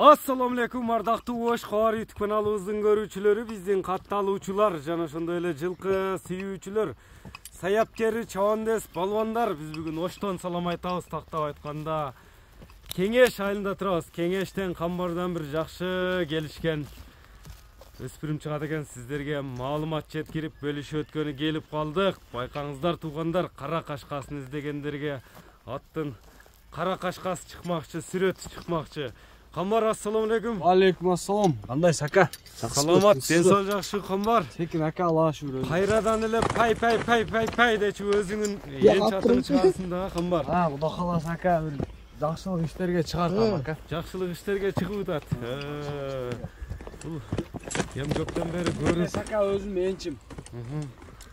Assalamu alaikum ардактуу Ош Кабар YouTube каналыбыздын көрүүчүлөрү, биздин катталуучулар жана ошондой эле жылкы сүйүүчүлөр, саяпкери, чабандес, балбандар, биз бүгүн Оштон салам айтабыз. Тактап айтканда Кеңеш айылында турабыз. Кеңештен Камбардан бир жакшы келишкен өспүрүм чыгат экен. Сиздерге маалымат жеткирип бөлүшүп өткөнү келип калдык. Байкаңыздар туугандар, кара кашкасын издегендерге аттын кара кашкасы чыкмакчы, сүрөтү чыкмакчы. Камбар, ассаламу алейкум. Алейкум ассалам. Кандайсыз ака? Саламат, ден сау жакшы Камбар. Секин ака, Аллага шүгүр. Кайрадан эле пай дечи өзүңүн эл чатырын чыгарсың да Камбар. Куда каласың ака, бир жакшылык иштерге чыгартам ака. Жакшылык иштерге чыгып атат. Бул эми көптөн бери көрүп ака өзүм энчим.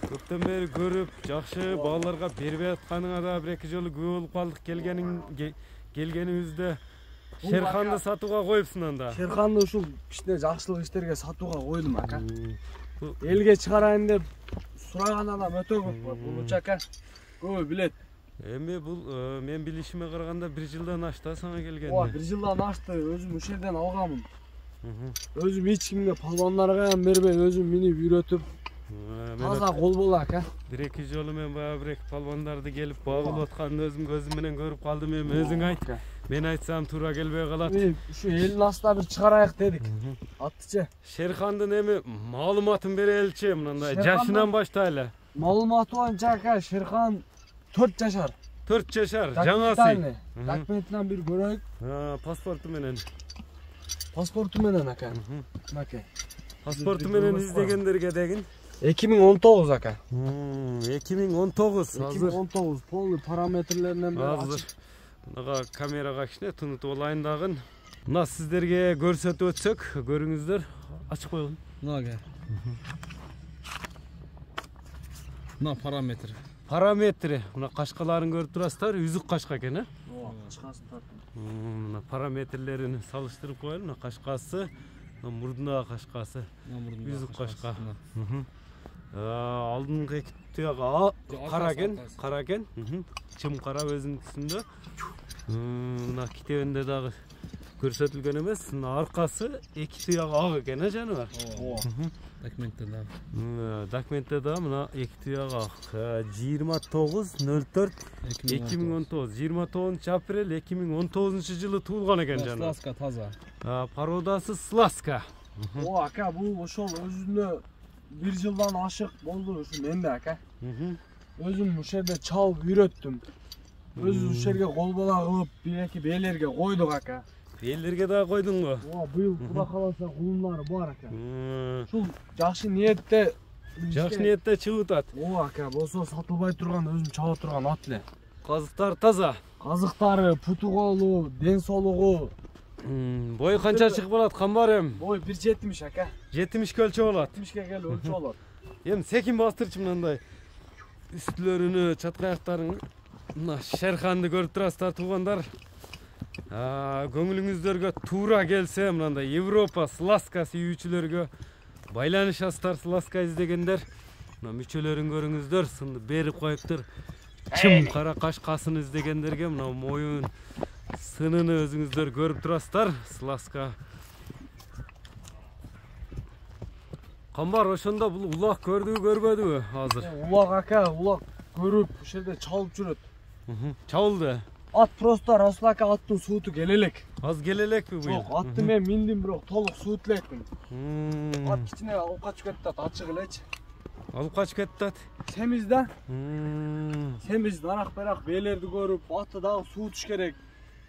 Көптөн бери көрүп, жакшы бааларга бербей атканыңа да бир эки жолу күбө болуп калдык. Келгенибизде Шерханды сатууга коюпсуң анда. Шерханды ушул кичине жакшылык иштерге сатууга койдум ака. Элге чыгарайын деп сураганда да өтө көп бар. Бул ака көбү билет. Эми бул мен билишиме караганда 1 жылдан ашты сага келгенде. Ооба, 1 жылдан ашты. Өзүм ушул жерден алганмын. Өзүм эч кимге палбандарга бербей, өзүм минип үйрөтүп таза кол боло ака. 1-2 жолу мен баягы бир палбандарды келип багылып атканын өзүм көзүм менен көрүп калдым. Эми өзүң айт. Мен айтсам туура келбей калат. Ушу элдин астына бир чыгарайык дедик. Аттычы. Шерхандын эми маалыматын береличи, мындай жашынан баштайлы. Маалыматы боюнча ака, Шерхан 4 жашар. 4 жашар, жаңасы. Документинен бир көрөйүк. Паспорту менен. Паспорту менен ака. Ака. Паспорту менен издегендерге дегин. 2019 ака. 2019. 2019 полный параметрлеринен бери ачык. Мына камерага кичине тунутуп алайын дагы. Мына сиздерге көрсөтүп өтсөк, көрүңүздөр. Ачып койгон. Мына ака. Мына параметр. Параметри. Мына кашкаларын көрүп турасыздар, үзүк кашка экен, Ооба, кашкасын тарттым. Мына параметрлерин салыштырып коелу. Мына кашкасы, мурдундагы кашкасы, үзүк кашка. Алдыңкы эки туягы кара экен, чым кара өзүнүкүсүндө. Мына китебинде дагы көрсөтүлгөн эмес, мына аркасы эки туягы ак экен, жаныбар. Ооба. Документте дагы. Документте дагы мына эки туягы ак. 29/04/2019, 29-апрель 2019 туулган экен жаныбар. Сласка таза. Породасы сласка. О, ака, бул ошол өзүнө 1 жылдан ашык болду ушу менде ака. Өзүм ушул жерде чалып үйрөттүм. Өзү ушул жерге кол бала кылып, бир-эки бээлерге койдук ака. Бээлерге дагы койдуңбу? Ооба, быйыл куда каласа кулумдары бар ака. Ушул жакшы ниетте чыгып атат. Ооба ака, болсо сатылбай турган, өзүм чаба турган ат эле. Казыктар таза. Казыктары, путу колу, ден соолугу. Бою канча чыгып алат Камбар эми? Бой 1.70 ака. 70 өлчөп алат. 70ке келип өлчөп алат. Эми секин бастырчы мындай үстүлөрүнү, чаткаяктарын. Мына Шерханды көрүп турасыздар туугандар. Көңүлүңүздөргө туура келсе, мындай Европа сласка сүйүүчүлөргө байланышасыздар, сласка издегендер. Мына мүчөлөрүн көрүңүздөр, сынды берип коюптур. Чым кара кашкасын издегендерге мына моюн сынын өзүңүздөр көрүп турасыздар, сласка. Камбар, ошондо бул улак көрдүбү, көрбөдүбү азыр? Улак ака, улак көрүп, ушул жерде чалып жүрөт. Чабылды. Ат просто Расул ака, аттын сууту келелек. Аз келелекпи бул? Жок, атты мен миндим, бирок толук суут элекмин. Ат кичине алып качып кетти, ачык элечи. Алып качып кетти. Семиз да. Семиз дарак-барак бээлерди көрүп, атты дагы суутуш керек.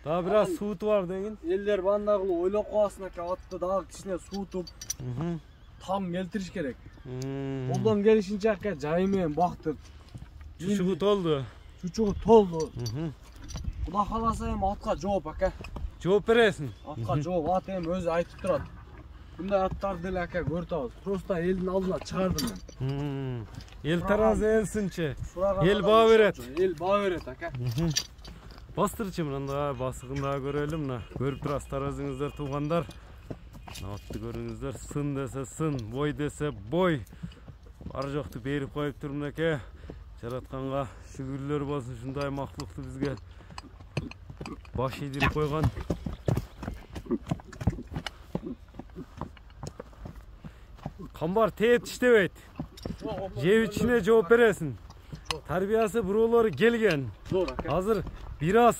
Дагы бир аз сууту бар дегин. Элдер бандагы ойлоп коесуң ака, атты дагы кичине суутуп, там келтириш керек. Колдон келишинче ака, жайы менен бактып. Чучугу толду. Чучугу толду. Куда каласа эми атка жооп ака. Жооп бересиң? Атка жооп, ат эми өзү айтып турат. Мындай аттарды деле ака көрүп атабыз. Просто элдин алдына чыгардым мен. Эл таразы элсинчи. Эл баа берет. Эл баа берет ака. Бастырчы мындай басыгын дагы көрөлү. Мына көрүп турасыздар өзүңүздөр туугандар. Атты көрүңүздөр, сын десе сын, бой десе бой. Бар жокту берип коюптур мынакей. Жаратканга шүгүрлөр болсун, ушундай мактылыкту бизге баш ийдирип койгон. Kambar teğet iştebeyt. Jep içine жооп бересиң. Тарбиясы буроолору келген. Zor aka. Азыр бир аз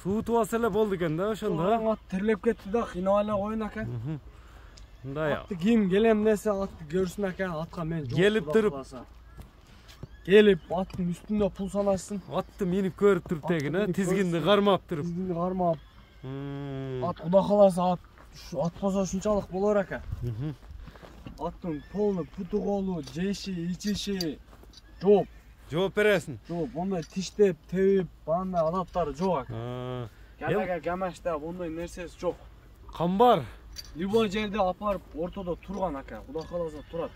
суутубаса эле болду экен да ошондо. At tirilip gitti de kıyna ile koyun aka. Мындай Attı kim gelem dese attı görsün aka atka men жоқ Gelip Құда durup. қаласа. Gelip attın üstünde pul sanarsın. атты минип көрүп туруп тегин, Атты тизгинди көрсүн. кармап туруп. Dizgini karmap. At Құда қаласа at болса şunçalık bolor aka. Attın polnu putu kolu jeşi içişi жоқ. жооп бересиң. Жоқ, bunday tiştep, tevip, banday adaptары жоқ aka. Эм, Gameşte bunday nersesi жоқ. Камбар Любой жерде апарып ортодо турган aka. Құда қаласа турат.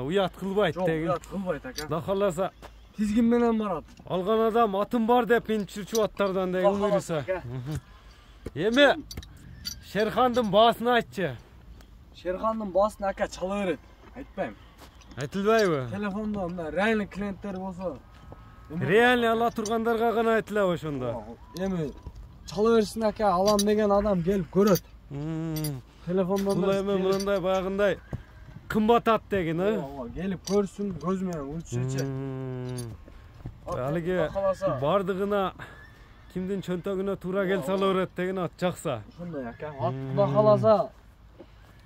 уят кылбайт Жоқ, тегин. уят кылбайт aka. Куда кааласа Tizgin менен барат. алган адам атым бар деп минип жүрчү аттардан деген Құда қаласа буйруса. aka. Эми Шерхандын баасын айтчы. Şerxandın basını aka çala öğret. Айтпайм. Айтылбайбы? Telefonda мына реальный клиенттер болсо. Реально ала тургандарга гана айтыла ошондо. Эми çala берсин aka алам деген адам келип көрөт. Telefonda Бул эми мындай баягындай кымбат ат деген, келип көрсүн, көз менен өлчүчү. Алиги бардыгына кимдин чөнтөгүнө туура келсе ала берет деген ат жакса. Ошондой aka. Ат Құда қаласа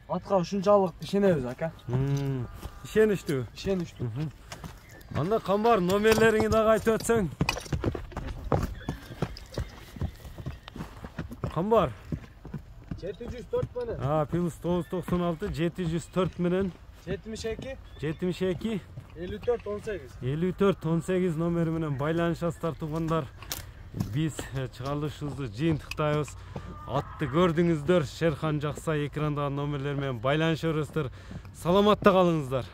атка ушунчалык ишенебиз aka. Ишеничтүү. Ишеничтүү. Анда Камбар номерлериңи дагы айтып өтсөң. Камбар. 704 менен. Плюс 996 704 менен 72 72 54 18. 54 18 номери менен байланышасыздар туугандар. Биз чыгарылышыбызды жыйынтыктайбыз. Атты көрдүңүздөр, Шерхан Жаксай экрандагы номерлер менен байланыша бересиздер. Саламатта калыңыздар.